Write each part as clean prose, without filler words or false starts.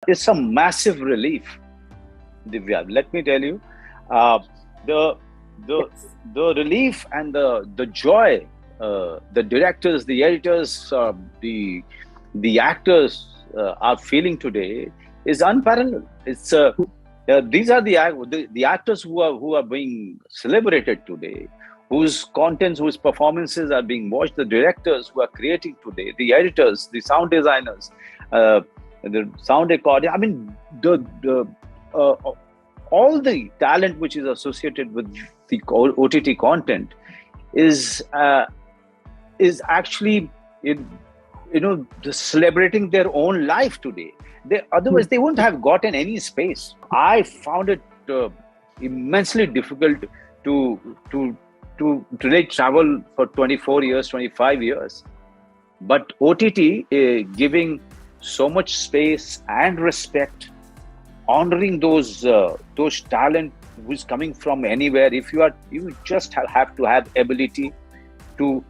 it's a massive relief, Divya. Let me tell you, uh, the the the relief and the joy the directors, the editors, the actors are feeling today is unparalleled. It's these are the actors who are being celebrated today, whose contents, whose performances are being watched. The directors who are creating today, the editors, the sound designers, uh, the sound recording. I mean, the uh, all the talent which is associated with the OTT content is actually celebrating their own life today. Otherwise they wouldn't have gotten any space. I found it immensely difficult to to really travel for 24 years, 25 years, but OTT giving so much space and respect, honoring those talent who's coming from anywhere. You just have to have ability to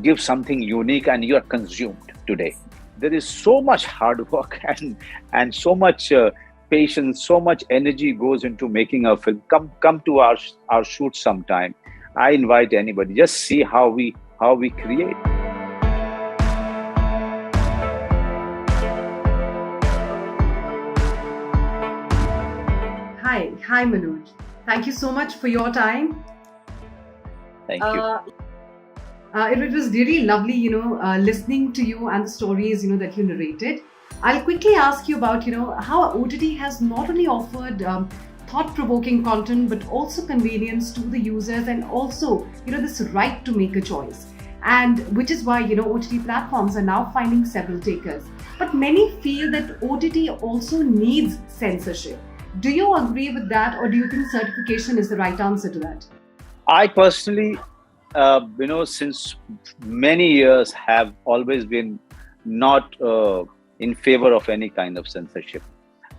give something unique, and you are consumed today. There is so much hard work and so much patience, so much energy goes into making a film. Come to our shoot sometime. I invite anybody. Just see how we create. Hi Manoj. Thank you so much for your time. Thank you. It was really lovely, listening to you and the stories, that you narrated. I'll quickly ask you about, how OTT has not only offered thought-provoking content, but also convenience to the users, and also, this right to make a choice. And which is why, OTT platforms are now finding several takers. But many feel that OTT also needs censorship. Do you agree with that, or do you think certification is the right answer to that? I personally, since many years have always been not in favor of any kind of censorship.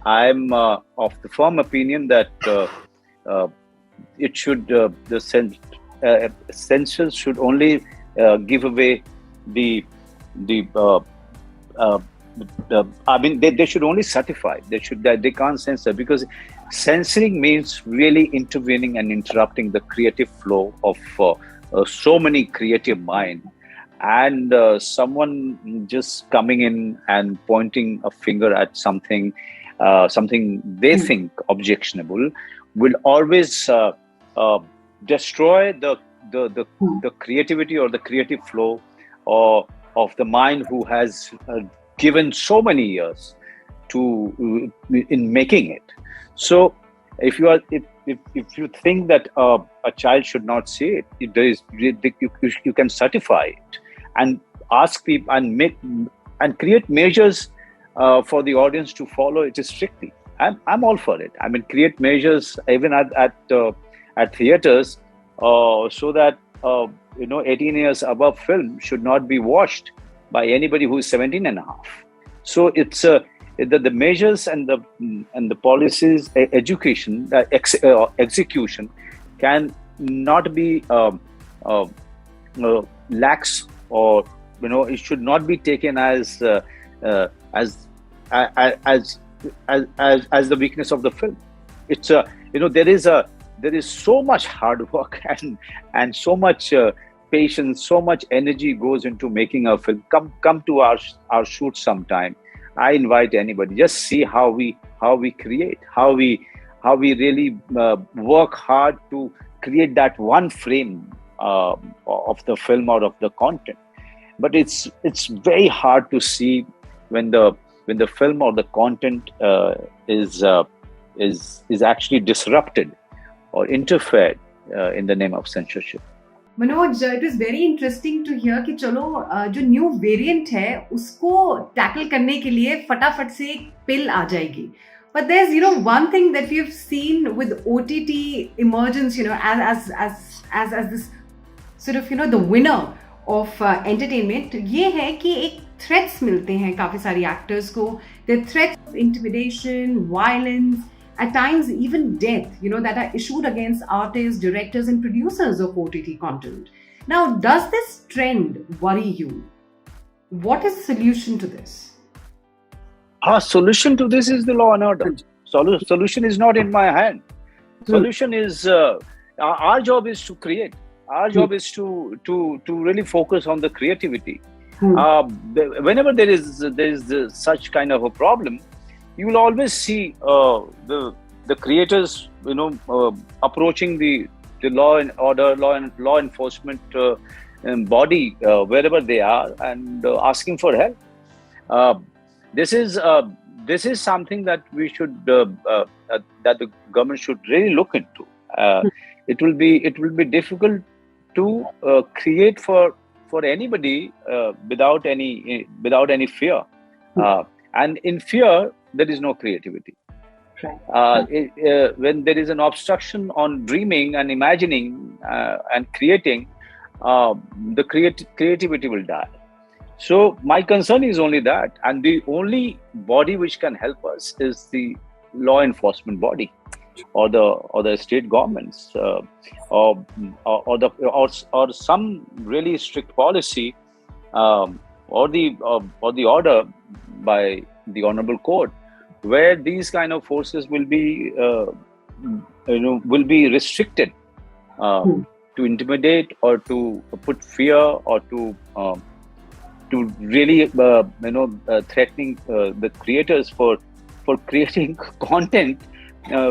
I'm of the firm opinion that it should censors should only give away the I mean, they should only certify. They can't censor, because censoring means really intervening and interrupting the creative flow of so many creative minds, and someone just coming in and pointing a finger at something they think objectionable will always destroy the creativity or the creative flow of the mind who has given so many years in making it. So if you think that a child should not see it, you can certify it and ask people and create measures for the audience to follow it strictly. I'm all for it. I mean, create measures even at theaters so that 18 years above film should not be watched by anybody who is 17 and a half. So it's the measures and the policies, education, execution can not be lax, or it should not be taken as the weakness of the film. It's there is so much hard work and so much patience, so much energy goes into making a film. Come to our shoot sometime. I invite anybody. Just see how we create, how we really work hard to create that one frame of the film or of the content. But it's very hard to see when the film or the content is actually disrupted or interfered in the name of censorship. Manoj, it was very interesting to hear कि चलो जो new variant है उसको tackle करने के लिए फटाफट से एक पिल आ जाएगी. But there's one thing that we've seen with OTT emergence, as this sort of the winner of entertainment, ये है कि एक threats मिलते हैं काफी सारी actors को. The threats of intimidation, violence, at times even death, that are issued against artists, directors and producers of OTT content. Now, does this trend worry you? What is the solution to this? Our solution to this is the law and order. Solution is not in my hand. Solution is our job is to create. Our job is to really focus on the creativity. Whenever there is such kind of a problem, you will always see the creators, approaching the law and order, law enforcement body wherever they are, and asking for help. This is something that we should that the government should really look into. It will be difficult to create for anybody without any fear, and in fear there is no creativity. When there is an obstruction on dreaming and imagining and creating, the creativity will die. So my concern is only that, and the only body which can help us is the law enforcement body, or the state governments, or some really strict policy, or the order by the honorable court, where these kind of forces will be restricted, to intimidate or to put fear, or to really threatening the creators for creating content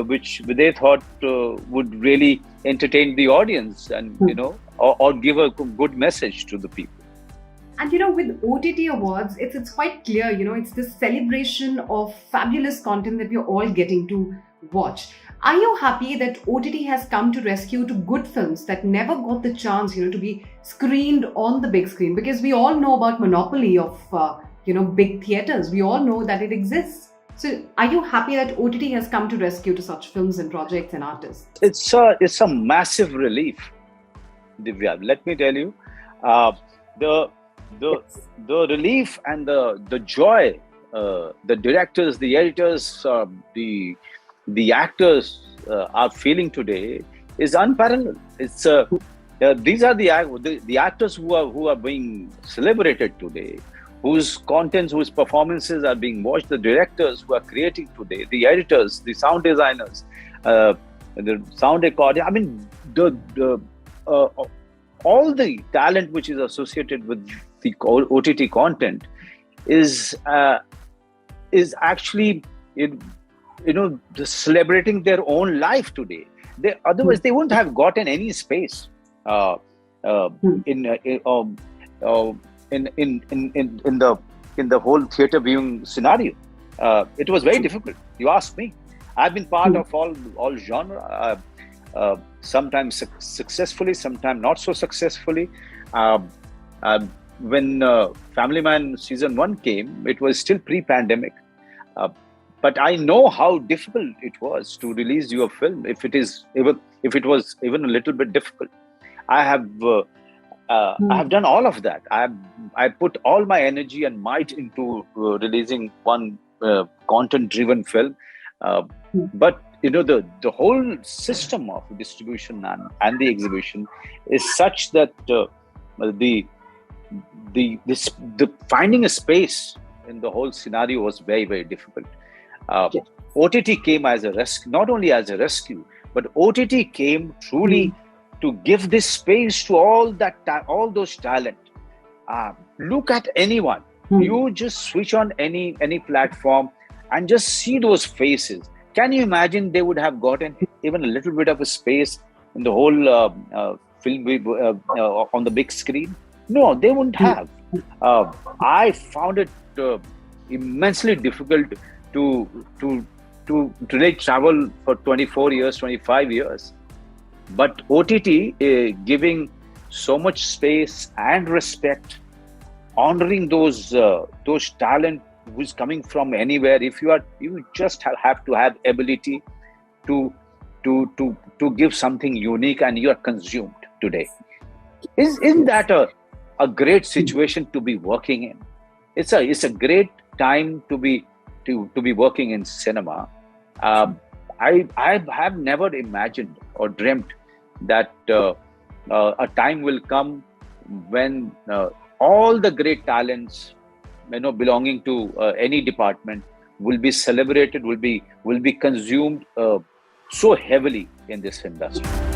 which they thought would really entertain the audience, and or give a good message to the people. And with OTT awards, it's quite clear, it's this celebration of fabulous content that we're all getting to watch. Are you happy that OTT has come to rescue to good films that never got the chance, to be screened on the big screen? Because we all know about monopoly of, big theaters. We all know that it exists. So are you happy that OTT has come to rescue to such films and projects and artists? It's a massive relief, Divya. Let me tell you, the relief and the joy the directors, the editors, the actors are feeling today is unparalleled. It's these are the actors who are being celebrated today, whose contents, whose performances are being watched, the directors who are creating today, the editors, the sound designers, the sound recording. I mean, all the talent which is associated with the OTT content is actually celebrating their own life today. Otherwise they wouldn't have gotten any space in the whole theater viewing scenario. It was very difficult. You ask me. I've been part of all genre. Sometimes successfully, sometimes not so successfully. When Family Man season 1 came, it was still pre-pandemic. But I know how difficult it was to release your film. If it was even a little bit difficult, I have done all of that. I put all my energy and might into releasing one content-driven film. But the whole system of distribution and the exhibition is such that the finding a space in the whole scenario was very, very difficult. Yes. OTT came as a rescue, not only as a rescue, but OTT came truly to give this space to all those talent. Look at anyone. You just switch on any platform and just see those faces. Can you imagine they would have gotten even a little bit of a space in the whole film on the big screen? No, they wouldn't have. I found it immensely difficult to really travel for 24 years, 25 years. But OTT giving so much space and respect, honoring those talent who's coming from anywhere. You just have to have ability to give something unique, and you are consumed today. Isn't that a great situation to be working in? It's a great time to be working in cinema. I have never imagined or dreamt that a time will come when all the great talents, belonging to any department, will be celebrated, will be consumed so heavily in this industry.